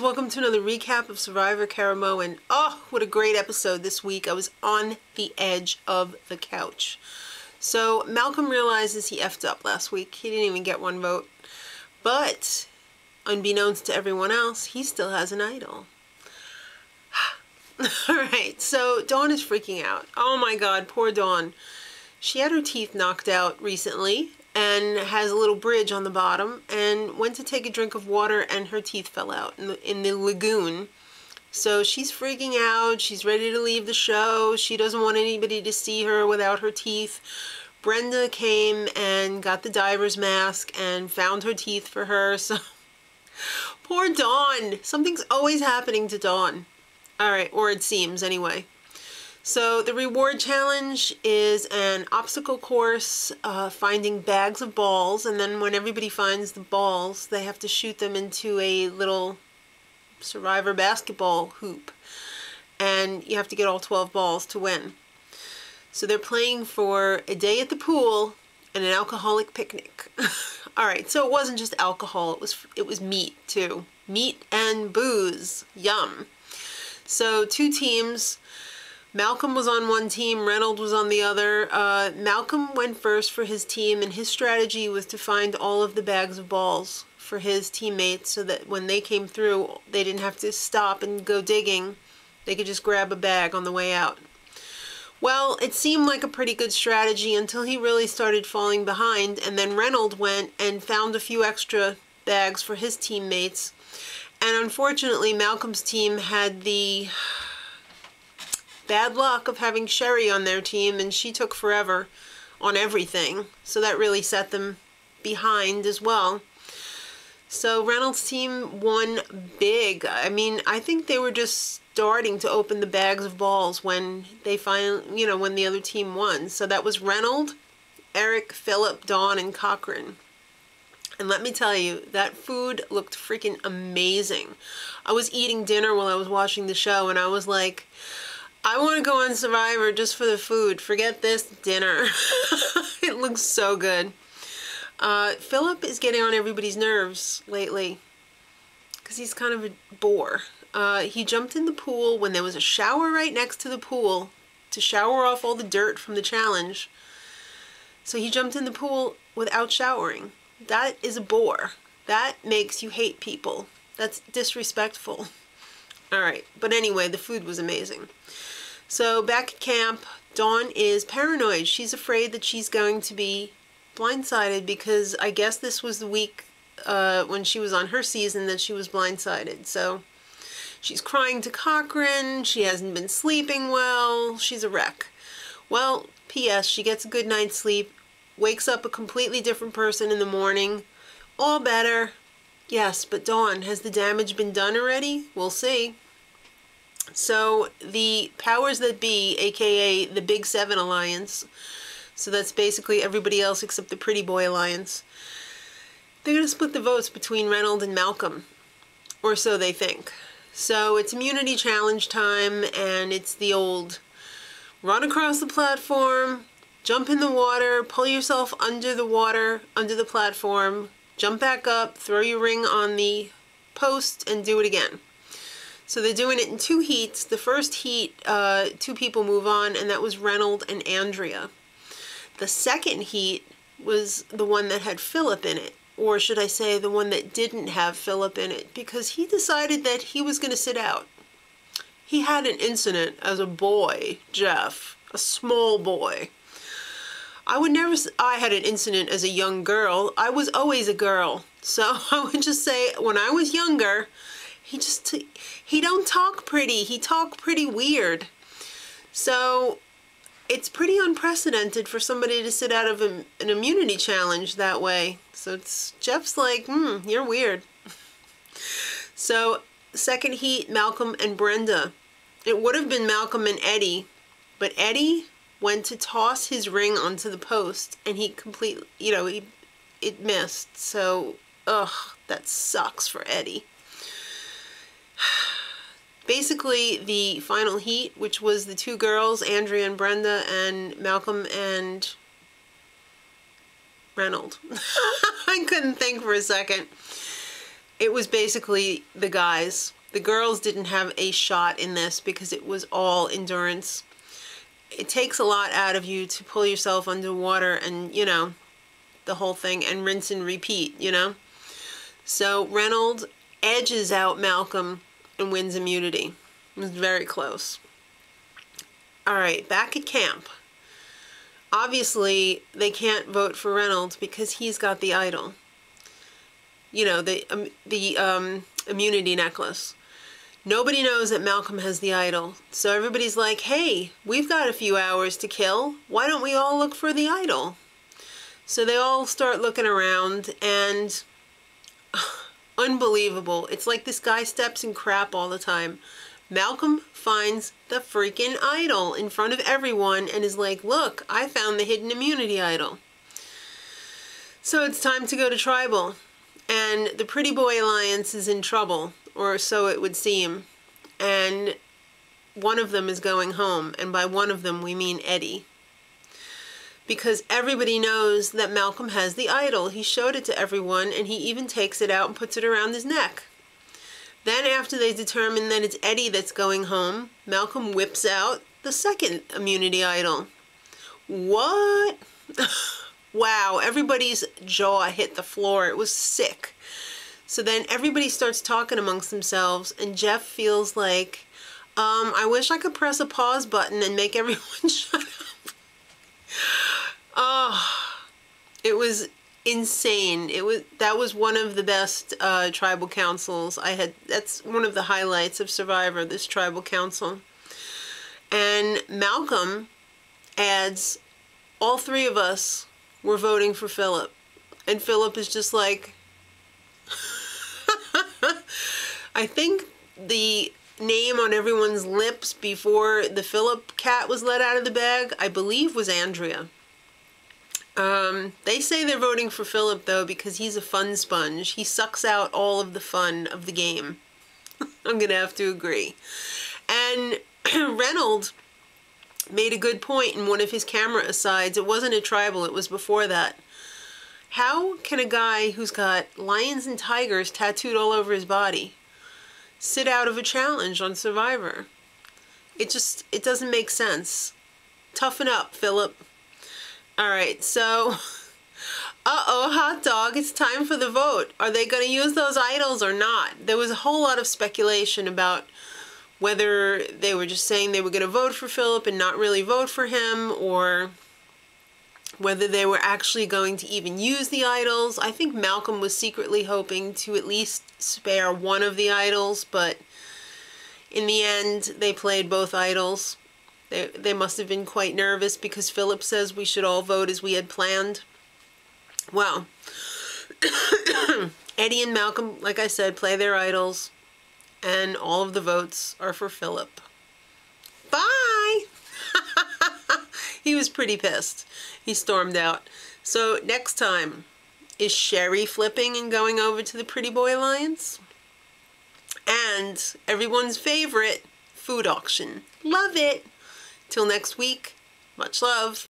guys, welcome to another recap of Survivor Caramoan. Oh, what a great episode this week. I was on the edge of the couch. So Malcolm realizes he effed up last week. He didn't even get one vote. But, unbeknownst to everyone else, he still has an idol. Alright, so Dawn is freaking out. Oh my god, poor Dawn. She had her teeth knocked out recently and has a little bridge on the bottom, and went to take a drink of water and her teeth fell out in the lagoon. So she's freaking out. She's ready to leave the show. She doesn't want anybody to see her without her teeth. Brenda came and got the diver's mask and found her teeth for her. So poor Dawn. Something's always happening to Dawn. Alright, or it seems anyway. So the reward challenge is an obstacle course, finding bags of balls, and then when everybody finds the balls, they have to shoot them into a little Survivor basketball hoop. And you have to get all 12 balls to win. So they're playing for a day at the pool and an alcoholic picnic. Alright, so it wasn't just alcohol, it was meat too. Meat and booze. Yum. So two teams. Malcolm was on one team, Reynolds was on the other. Malcolm went first for his team, and his strategy was to find all of the bags of balls for his teammates so that when they came through, they didn't have to stop and go digging. They could just grab a bag on the way out. Well, it seemed like a pretty good strategy until he really started falling behind, and then Reynolds went and found a few extra bags for his teammates. And unfortunately, Malcolm's team had the bad luck of having Sherry on their team, and she took forever on everything, so that really set them behind as well. So Reynolds' team won big. I mean, I think they were just starting to open the bags of balls when they finally, when the other team won. So that was Reynolds, Eric, Philip, Dawn, and Cochran. And let me tell you, that food looked freaking amazing. I was eating dinner while I was watching the show, and I was like, I want to go on Survivor just for the food. Forget this dinner. It looks so good. Philip is getting on everybody's nerves lately because he's kind of a bore. He jumped in the pool when there was a shower right next to the pool to shower off all the dirt from the challenge. So he jumped in the pool without showering. That is a bore. That makes you hate people. That's disrespectful. Alright, but anyway, the food was amazing. So back at camp, Dawn is paranoid. She's afraid that she's going to be blindsided because I guess this was the week when she was on her season that she was blindsided. So she's crying to Cochran. She hasn't been sleeping well. She's a wreck. Well, P.S. she gets a good night's sleep, wakes up a completely different person in the morning. All better. Yes, but Dawn, has the damage been done already? We'll see. So the powers that be, aka the Big Seven Alliance, so that's basically everybody else except the Pretty Boy Alliance, they're going to split the votes between Reynolds and Malcolm. Or so they think. So it's immunity challenge time, and it's the old run across the platform, jump in the water, pull yourself under the water, under the platform, jump back up, throw your ring on the post, and do it again. So they're doing it in two heats. The first heat, two people move on, and that was Reynolds and Andrea. The second heat was the one that had Philip in it, or should I say the one that didn't have Philip in it, because he decided that he was going to sit out. He had an incident as a boy, Jeff, a small boy. I had an incident as a young girl. I was always a girl. So I would just say, when I was younger, he don't talk pretty. He talk pretty weird. So it's pretty unprecedented for somebody to sit out of an immunity challenge that way. So Jeff's like, you're weird. So second heat, Malcolm and Brenda. It would have been Malcolm and Eddie, but Eddie went to toss his ring onto the post, and he completely, it missed. So, that sucks for Eddie. Basically, the final heat, which was the two girls, Andrea and Brenda, and Malcolm and Reynolds. I couldn't think for a second. it was basically the guys. The girls didn't have a shot in this because it was all endurance. It takes a lot out of you to pull yourself underwater and, you know, the whole thing, and rinse and repeat, you know? So Reynolds edges out Malcolm and wins immunity. It was very close. All right, back at camp. Obviously, they can't vote for Reynolds because he's got the idol. You know, the immunity necklace. Nobody knows that Malcolm has the idol. So everybody's like, hey, we've got a few hours to kill. Why don't we all look for the idol? So they all start looking around, and unbelievable. It's like this guy steps in crap all the time. Malcolm finds the freaking idol in front of everyone and is like, look, I found the hidden immunity idol. So it's time to go to tribal. And the Pretty Boy Alliance is in trouble, or so it would seem. And one of them is going home, and by one of them we mean Eddie. Because everybody knows that Malcolm has the idol. He showed it to everyone, and he even takes it out and puts it around his neck. Then after they determine that it's Eddie that's going home, Malcolm whips out the second immunity idol. What? Wow, everybody's jaw hit the floor. It was sick. So then everybody starts talking amongst themselves, and Jeff feels like, I wish I could press a pause button and make everyone shut up. Oh, it was insane. That was one of the best tribal councils I had. That's one of the highlights of Survivor, this tribal council. And Malcolm adds, all three of us were voting for Philip. And Philip is just like, I think the name on everyone's lips before the Philip cat was let out of the bag, I believe, was Andrea. They say they're voting for Philip, though, because he's a fun sponge. He sucks out all of the fun of the game. I'm going to have to agree. And Reynolds made a good point in one of his camera asides. It wasn't a tribal, it was before that. How can a guy who's got lions and tigers tattooed all over his body sit out of a challenge on Survivor? It doesn't make sense. Toughen up, Philip. Alright, so, hot dog, it's time for the vote. Are they going to use those idols or not? There was a whole lot of speculation about whether they were just saying they were going to vote for Philip and not really vote for him, or whether they were actually going to even use the idols. I think Malcolm was secretly hoping to at least spare one of the idols, but in the end, they played both idols. They must have been quite nervous because Philip says we should all vote as we had planned. Well, Eddie and Malcolm, like I said, play their idols, and all of the votes are for Philip. Bye! He was pretty pissed. He stormed out. So next time, is Sherry flipping and going over to the Pretty Boy Alliance? And everyone's favorite, food auction. Love it! Till next week, much love.